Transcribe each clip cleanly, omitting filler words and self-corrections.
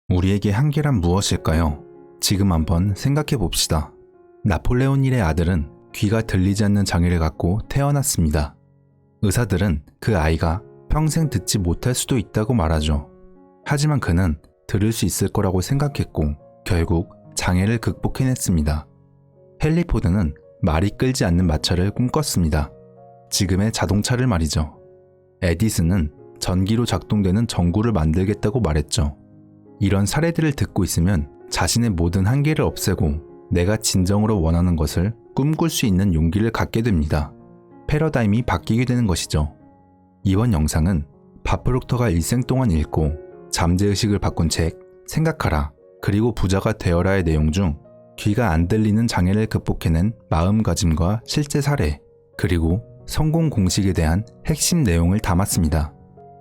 우리에게 한계란 무엇일까요? 지금 한번 생각해 봅시다. 나폴레온 1의 아들은 귀가 들리지 않는 장애를 갖고 태어났습니다. 의사들은 그 아이가 평생 듣지 못할 수도 있다고 말하죠. 하지만 그는 들을 수 있을 거라고 생각했고 결국 장애를 극복해냈습니다. 헨리 포드는 말이 끌지 않는 마차를 꿈꿨습니다. 지금의 자동차를 말이죠. 에디슨은 전기로 작동되는 전구를 만들겠다고 말했죠. 이런 사례들을 듣고 있으면 자신의 모든 한계를 없애고 내가 진정으로 원하는 것을 꿈꿀 수 있는 용기를 갖게 됩니다. 패러다임이 바뀌게 되는 것이죠. 이번 영상은 밥 프록터가 일생 동안 읽고 잠재의식을 바꾼 책 생각하라 그리고 부자가 되어라의 내용 중 귀가 안 들리는 장애를 극복해낸 마음가짐과 실제 사례 그리고 성공 공식에 대한 핵심 내용을 담았습니다.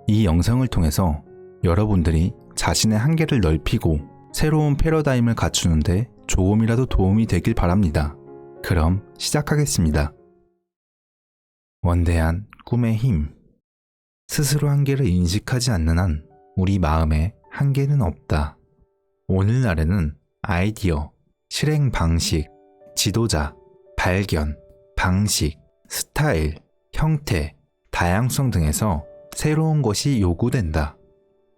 이 영상을 통해서 여러분들이 자신의 한계를 넓히고 새로운 패러다임을 갖추는데 조금이라도 도움이 되길 바랍니다. 그럼 시작하겠습니다. 원대한 꿈의 힘. 스스로 한계를 인식하지 않는 한 우리 마음에 한계는 없다. 오늘날에는 아이디어, 실행 방식, 지도자, 발견, 방식, 스타일, 형태, 다양성 등에서 새로운 것이 요구된다.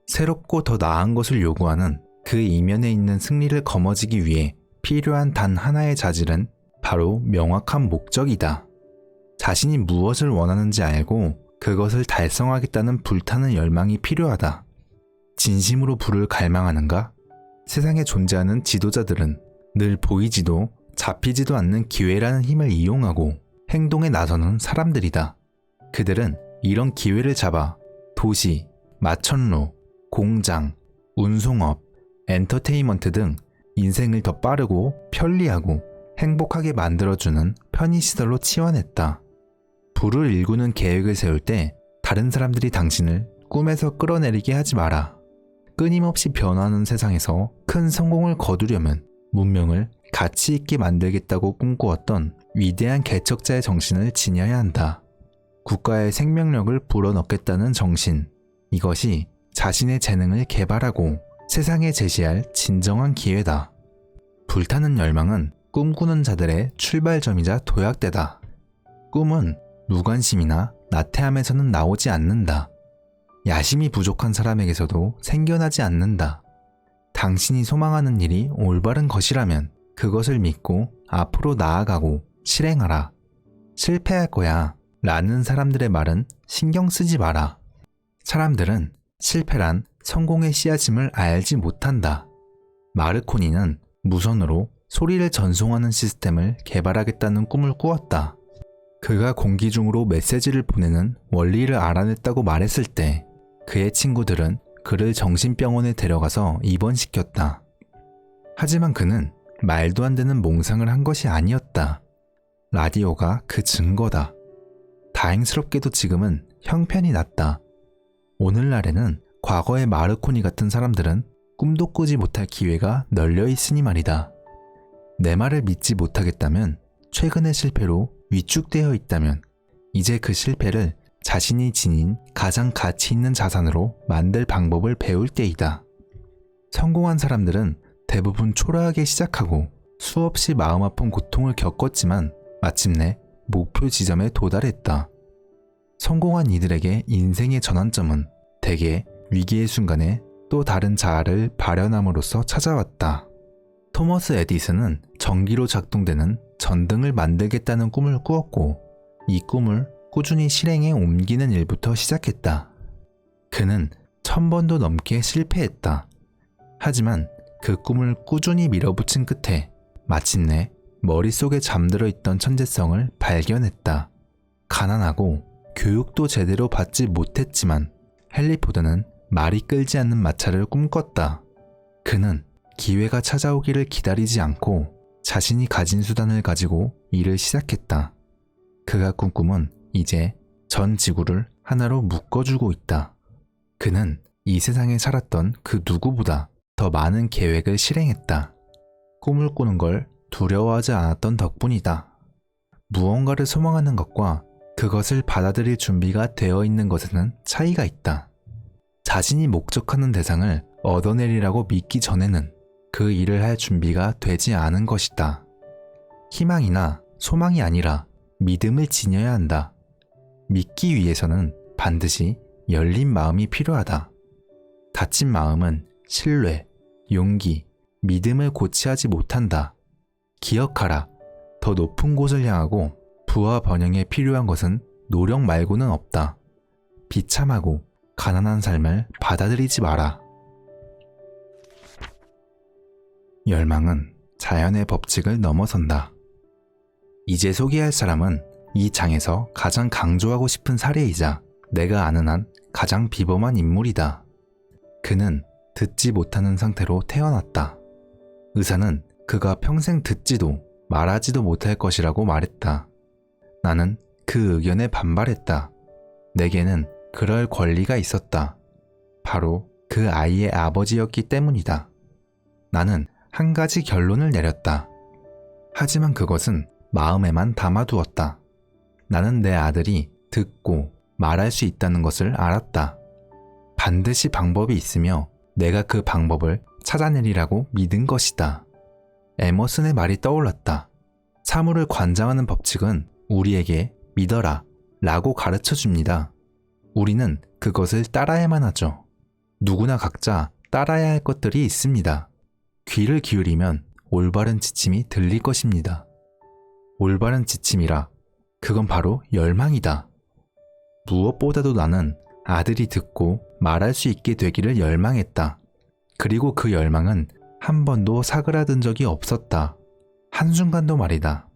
새롭고 더 나은 것을 요구하는 그 이면에 있는 승리를 거머쥐기 위해 필요한 단 하나의 자질은 바로 명확한 목적이다. 자신이 무엇을 원하는지 알고 그것을 달성하겠다는 불타는 열망이 필요하다. 진심으로 부를 갈망하는가? 세상에 존재하는 지도자들은 늘 보이지도 잡히지도 않는 기회라는 힘을 이용하고 행동에 나서는 사람들이다. 그들은 이런 기회를 잡아 도시, 마천루, 공장, 운송업, 엔터테인먼트 등 인생을 더 빠르고 편리하고 행복하게 만들어주는 편의시설로 치환했다. 부를 일구는 계획을 세울 때 다른 사람들이 당신을 꿈에서 끌어내리게 하지 마라. 끊임없이 변화하는 세상에서 큰 성공을 거두려면 문명을 가치 있게 만들겠다고 꿈꾸었던 위대한 개척자의 정신을 지녀야 한다. 국가의 생명력을 불어넣겠다는 정신. 이것이 자신의 재능을 개발하고 세상에 제시할 진정한 기회다. 불타는 열망은 꿈꾸는 자들의 출발점이자 도약대다. 꿈은 무관심이나 나태함에서는 나오지 않는다. 야심이 부족한 사람에게서도 생겨나지 않는다. 당신이 소망하는 일이 올바른 것이라면 그것을 믿고 앞으로 나아가고 실행하라. 실패할 거야 라는 사람들의 말은 신경 쓰지 마라. 사람들은 실패란 성공의 씨앗임을 알지 못한다. 마르코니는 무선으로 소리를 전송하는 시스템을 개발하겠다는 꿈을 꾸었다. 그가 공기 중으로 메시지를 보내는 원리를 알아냈다고 말했을 때 그의 친구들은 그를 정신병원에 데려가서 입원시켰다. 하지만 그는 말도 안 되는 몽상을 한 것이 아니었다. 라디오가 그 증거다. 다행스럽게도 지금은 형편이 낫다. 오늘날에는 과거의 마르코니 같은 사람들은 꿈도 꾸지 못할 기회가 널려 있으니 말이다. 내 말을 믿지 못하겠다면, 최근의 실패로 위축되어 있다면 이제 그 실패를 자신이 지닌 가장 가치 있는 자산으로 만들 방법을 배울 때이다. 성공한 사람들은 대부분 초라하게 시작하고 수없이 마음 아픈 고통을 겪었지만 마침내 목표 지점에 도달했다. 성공한 이들에게 인생의 전환점은 대개 위기의 순간에 또 다른 자아를 발현함으로써 찾아왔다. 토머스 에디슨은 전기로 작동되는 전등을 만들겠다는 꿈을 꾸었고 이 꿈을 꾸준히 실행에 옮기는 일부터 시작했다. 그는 1000번도 넘게 실패했다. 하지만 그 꿈을 꾸준히 밀어붙인 끝에 마침내 머릿속에 잠들어 있던 천재성을 발견했다. 가난하고 교육도 제대로 받지 못했지만 헨리 포드는 말이 끌지 않는 마차를 꿈꿨다. 그는 기회가 찾아오기를 기다리지 않고 자신이 가진 수단을 가지고 일을 시작했다. 그가 꾼 꿈은 이제 전 지구를 하나로 묶어주고 있다. 그는 이 세상에 살았던 그 누구보다 더 많은 계획을 실행했다. 꿈을 꾸는 걸 두려워하지 않았던 덕분이다. 무언가를 소망하는 것과 그것을 받아들일 준비가 되어 있는 것에는 차이가 있다. 자신이 목적하는 대상을 얻어내리라고 믿기 전에는 그 일을 할 준비가 되지 않은 것이다. 희망이나 소망이 아니라 믿음을 지녀야 한다. 믿기 위해서는 반드시 열린 마음이 필요하다. 닫힌 마음은 신뢰, 용기, 믿음을 고취하지 못한다. 기억하라. 더 높은 곳을 향하고 부와 번영에 필요한 것은 노력 말고는 없다. 비참하고 가난한 삶을 받아들이지 마라. 열망은 자연의 법칙을 넘어선다. 이제 소개할 사람은 이 장에서 가장 강조하고 싶은 사례이자 내가 아는 한 가장 비범한 인물이다. 그는 듣지 못하는 상태로 태어났다. 의사는 그가 평생 듣지도 말하지도 못할 것이라고 말했다. 나는 그 의견에 반발했다. 내게는 그럴 권리가 있었다. 바로 그 아이의 아버지였기 때문이다. 나는 한 가지 결론을 내렸다. 하지만 그것은 마음에만 담아두었다. 나는 내 아들이 듣고 말할 수 있다는 것을 알았다. 반드시 방법이 있으며 내가 그 방법을 찾아내리라고 믿은 것이다. 에머슨의 말이 떠올랐다. 사물을 관장하는 법칙은 우리에게 믿어라 라고 가르쳐 줍니다. 우리는 그것을 따라야만 하죠. 누구나 각자 따라야 할 것들이 있습니다. 귀를 기울이면 올바른 지침이 들릴 것입니다. 올바른 지침이라 그건 바로 열망이다. 무엇보다도 나는 아들이 듣고 말할 수 있게 되기를 열망했다. 그리고 그 열망은 한 번도 사그라든 적이 없었다. 한순간도 말이다.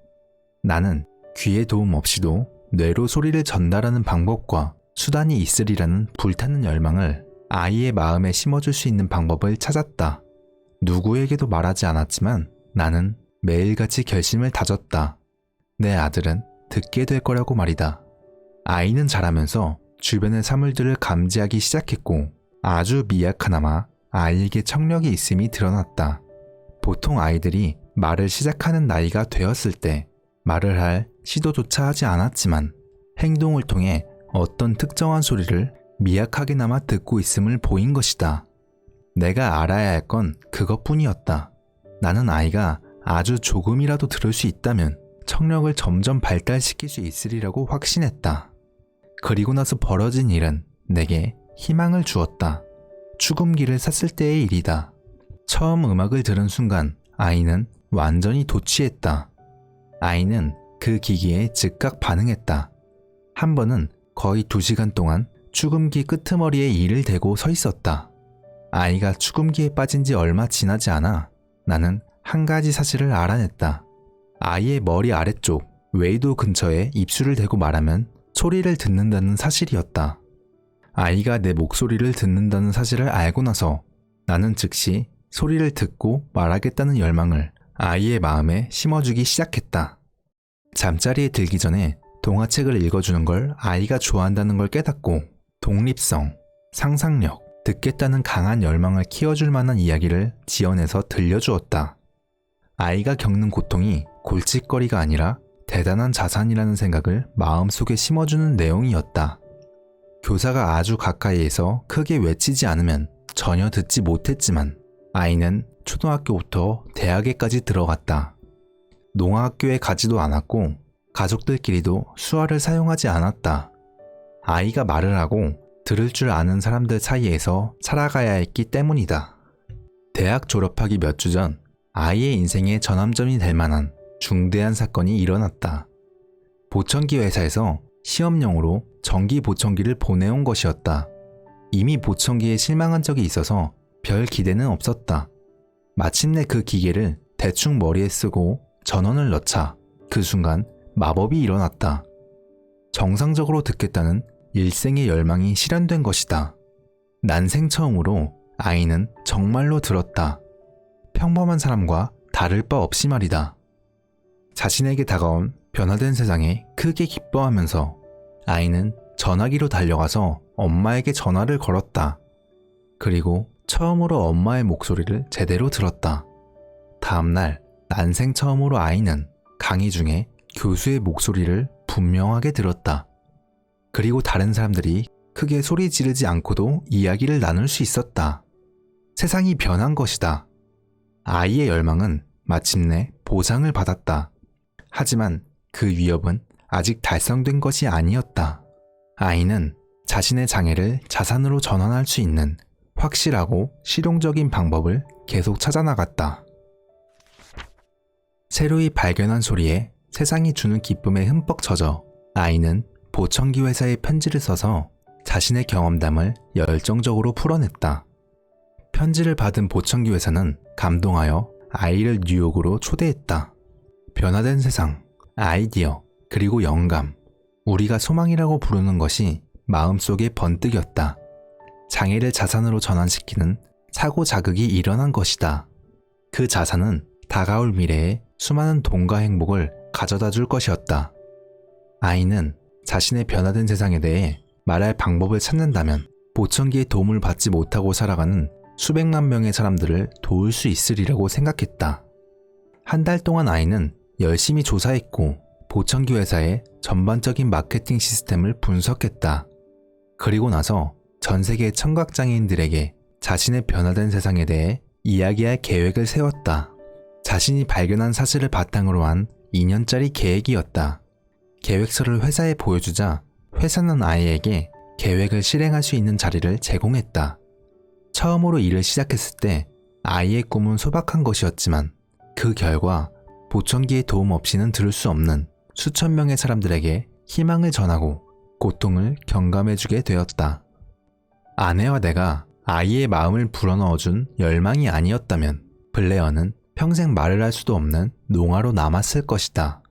나는 귀의 도움 없이도 뇌로 소리를 전달하는 방법과 수단이 있으리라는 불타는 열망을 아이의 마음에 심어줄 수 있는 방법을 찾았다. 누구에게도 말하지 않았지만 나는 매일같이 결심을 다졌다. 내 아들은 듣게 될 거라고 말이다. 아이는 자라면서 주변의 사물들을 감지하기 시작했고 아주 미약하나마 아이에게 청력이 있음이 드러났다. 보통 아이들이 말을 시작하는 나이가 되었을 때 말을 할 시도조차 하지 않았지만 행동을 통해 어떤 특정한 소리를 미약하게나마 듣고 있음을 보인 것이다. 내가 알아야 할 건 그것뿐이었다. 나는 아이가 아주 조금이라도 들을 수 있다면 청력을 점점 발달시킬 수 있으리라고 확신했다. 그리고 나서 벌어진 일은 내게 희망을 주었다. 축음기를 샀을 때의 일이다. 처음 음악을 들은 순간 아이는 완전히 도취했다. 아이는 그 기기에 즉각 반응했다. 한 번은 거의 2시간 동안 축음기 끄트머리에 이를 대고 서 있었다. 아이가 축음기에 빠진 지 얼마 지나지 않아 나는 한 가지 사실을 알아냈다. 아이의 머리 아래쪽 외도 근처에 입술을 대고 말하면 소리를 듣는다는 사실이었다. 아이가 내 목소리를 듣는다는 사실을 알고 나서 나는 즉시 소리를 듣고 말하겠다는 열망을 아이의 마음에 심어주기 시작했다. 잠자리에 들기 전에 동화책을 읽어주는 걸 아이가 좋아한다는 걸 깨닫고 독립성, 상상력, 듣겠다는 강한 열망을 키워줄 만한 이야기를 지어내서 들려주었다. 아이가 겪는 고통이 골칫거리가 아니라 대단한 자산이라는 생각을 마음속에 심어주는 내용이었다. 교사가 아주 가까이에서 크게 외치지 않으면 전혀 듣지 못했지만 아이는 초등학교부터 대학에까지 들어갔다. 농아학교에 가지도 않았고 가족들끼리도 수화를 사용하지 않았다. 아이가 말을 하고 들을 줄 아는 사람들 사이에서 살아가야 했기 때문이다. 대학 졸업하기 몇 주 전 아이의 인생의 전환점이 될 만한 중대한 사건이 일어났다. 보청기 회사에서 시험용으로 전기 보청기를 보내온 것이었다. 이미 보청기에 실망한 적이 있어서 별 기대는 없었다. 마침내 그 기계를 대충 머리에 쓰고 전원을 넣자 그 순간 마법이 일어났다. 정상적으로 듣겠다는 일생의 열망이 실현된 것이다. 난생 처음으로 아이는 정말로 들었다. 평범한 사람과 다를 바 없이 말이다. 자신에게 다가온 변화된 세상에 크게 기뻐하면서 아이는 전화기로 달려가서 엄마에게 전화를 걸었다. 그리고 처음으로 엄마의 목소리를 제대로 들었다. 다음날 난생 처음으로 아이는 강의 중에 교수의 목소리를 분명하게 들었다. 그리고 다른 사람들이 크게 소리 지르지 않고도 이야기를 나눌 수 있었다. 세상이 변한 것이다. 아이의 열망은 마침내 보상을 받았다. 하지만 그 위협은 아직 달성된 것이 아니었다. 아이는 자신의 장애를 자산으로 전환할 수 있는 확실하고 실용적인 방법을 계속 찾아나갔다. 새로이 발견한 소리에 세상이 주는 기쁨에 흠뻑 젖어 아이는 보청기 회사에 편지를 써서 자신의 경험담을 열정적으로 풀어냈다. 편지를 받은 보청기 회사는 감동하여 아이를 뉴욕으로 초대했다. 변화된 세상, 아이디어, 그리고 영감, 우리가 소망이라고 부르는 것이 마음속에 번뜩였다. 장애를 자산으로 전환시키는 사고 자극이 일어난 것이다. 그 자산은 다가올 미래에 수많은 돈과 행복을 가져다 줄 것이었다. 아이는 자신의 변화된 세상에 대해 말할 방법을 찾는다면 보청기의 도움을 받지 못하고 살아가는 수백만 명의 사람들을 도울 수 있으리라고 생각했다. 한 달 동안 아이는 열심히 조사했고 보청기 회사의 전반적인 마케팅 시스템을 분석했다. 그리고 나서 전 세계 청각장애인들에게 자신의 변화된 세상에 대해 이야기할 계획을 세웠다. 자신이 발견한 사실을 바탕으로 한 2년짜리 계획이었다. 계획서를 회사에 보여주자 회사는 아이에게 계획을 실행할 수 있는 자리를 제공했다. 처음으로 일을 시작했을 때 아이의 꿈은 소박한 것이었지만 그 결과 보청기의 도움 없이는 들을 수 없는 수천 명의 사람들에게 희망을 전하고 고통을 경감해주게 되었다. 아내와 내가 아이의 마음을 불어넣어준 열망이 아니었다면 블레어는 평생 말을 할 수도 없는 농아로 남았을 것이다.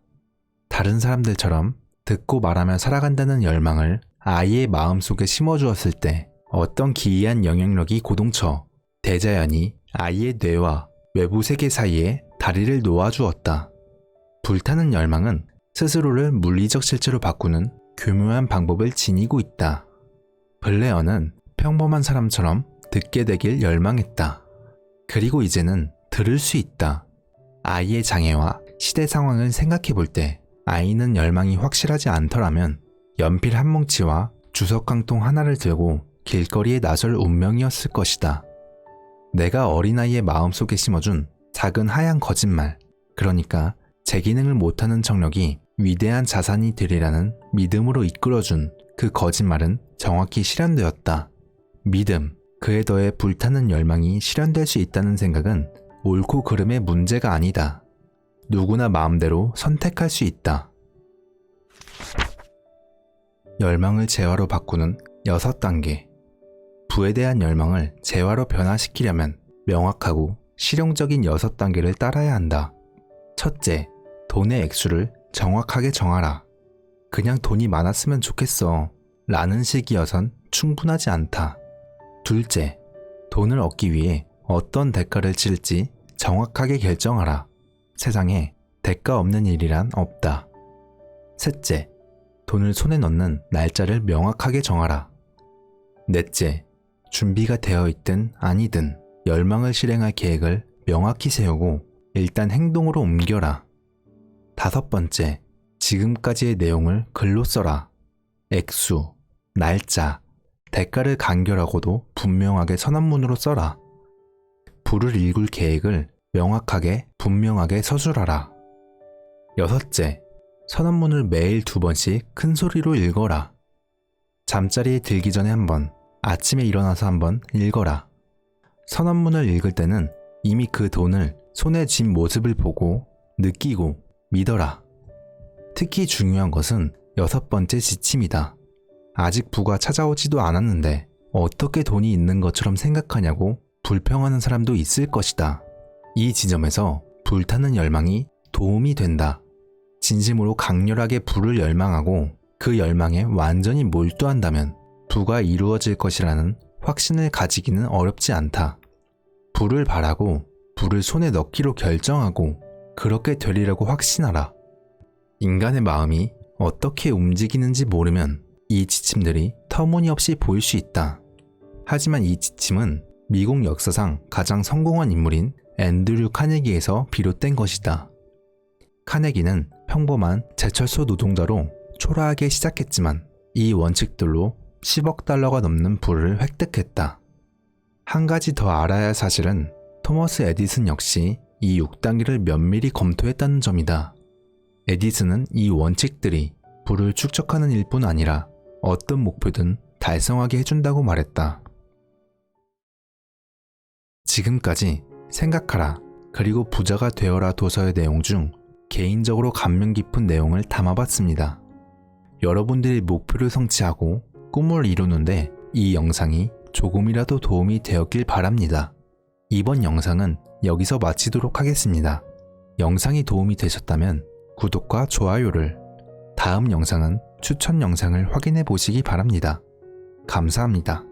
다른 사람들처럼 듣고 말하며 살아간다는 열망을 아이의 마음속에 심어주었을 때 어떤 기이한 영향력이 고동쳐 대자연이 아이의 뇌와 외부 세계 사이에 다리를 놓아주었다. 불타는 열망은 스스로를 물리적 실체로 바꾸는 교묘한 방법을 지니고 있다. 블레어는 평범한 사람처럼 듣게 되길 열망했다. 그리고 이제는 들을 수 있다. 아이의 장애와 시대 상황을 생각해 볼 때 아이는 열망이 확실하지 않더라면 연필 한 뭉치와 주석 한 통 하나를 들고 길거리에 나설 운명이었을 것이다. 내가 어린아이의 마음속에 심어준 작은 하얀 거짓말, 그러니까 제 기능을 못하는 청력이 위대한 자산이 되리라는 믿음으로 이끌어준 그 거짓말은 정확히 실현되었다. 믿음, 그에 더해 불타는 열망이 실현될 수 있다는 생각은 옳고 그름의 문제가 아니다. 누구나 마음대로 선택할 수 있다. 열망을 재화로 바꾸는 6단계. 부에 대한 열망을 재화로 변화시키려면 명확하고 실용적인 6단계를 따라야 한다. 첫째, 돈의 액수를 정확하게 정하라. 그냥 돈이 많았으면 좋겠어 라는 식이어선 충분하지 않다. 둘째, 돈을 얻기 위해 어떤 대가를 치를지 정확하게 결정하라. 세상에 대가 없는 일이란 없다. 셋째, 돈을 손에 넣는 날짜를 명확하게 정하라. 넷째, 준비가 되어 있든 아니든 열망을 실행할 계획을 명확히 세우고 일단 행동으로 옮겨라. 다섯 번째, 지금까지의 내용을 글로 써라. 액수, 날짜, 대가를 간결하고도 분명하게 선언문으로 써라. 부를 일굴 계획을 명확하게 분명하게 서술하라. 여섯째, 선언문을 매일 2번씩 큰 소리로 읽어라. 잠자리에 들기 전에 한 번, 아침에 일어나서 한 번 읽어라. 선언문을 읽을 때는 이미 그 돈을 손에 쥔 모습을 보고 느끼고 믿어라. 특히 중요한 것은 6번째 지침이다. 아직 부가 찾아오지도 않았는데 어떻게 돈이 있는 것처럼 생각하냐고 불평하는 사람도 있을 것이다. 이 지점에서 불타는 열망이 도움이 된다. 진심으로 강렬하게 부를 열망하고 그 열망에 완전히 몰두한다면 부가 이루어질 것이라는 확신을 가지기는 어렵지 않다. 부를 바라고 부를 손에 넣기로 결정하고 그렇게 되리라고 확신하라. 인간의 마음이 어떻게 움직이는지 모르면 이 지침들이 터무니없이 보일 수 있다. 하지만 이 지침은 미국 역사상 가장 성공한 인물인 앤드류 카네기에서 비롯된 것이다. 카네기는 평범한 제철소 노동자로 초라하게 시작했지만 이 원칙들로 10억 달러가 넘는 부를 획득했다. 한 가지 더 알아야 할 사실은 토머스 에디슨 역시 이 6단계를 면밀히 검토했다는 점이다. 에디슨은 이 원칙들이 불을 축적하는 일뿐 아니라 어떤 목표든 달성하게 해준다고 말했다. 지금까지 생각하라 그리고 부자가 되어라 도서의 내용 중 개인적으로 감명 깊은 내용을 담아봤습니다. 여러분들이 목표를 성취하고 꿈을 이루는데 이 영상이 조금이라도 도움이 되었길 바랍니다. 이번 영상은 여기서 마치도록 하겠습니다. 영상이 도움이 되셨다면 구독과 좋아요를, 다음 영상은 추천 영상을 확인해 보시기 바랍니다. 감사합니다.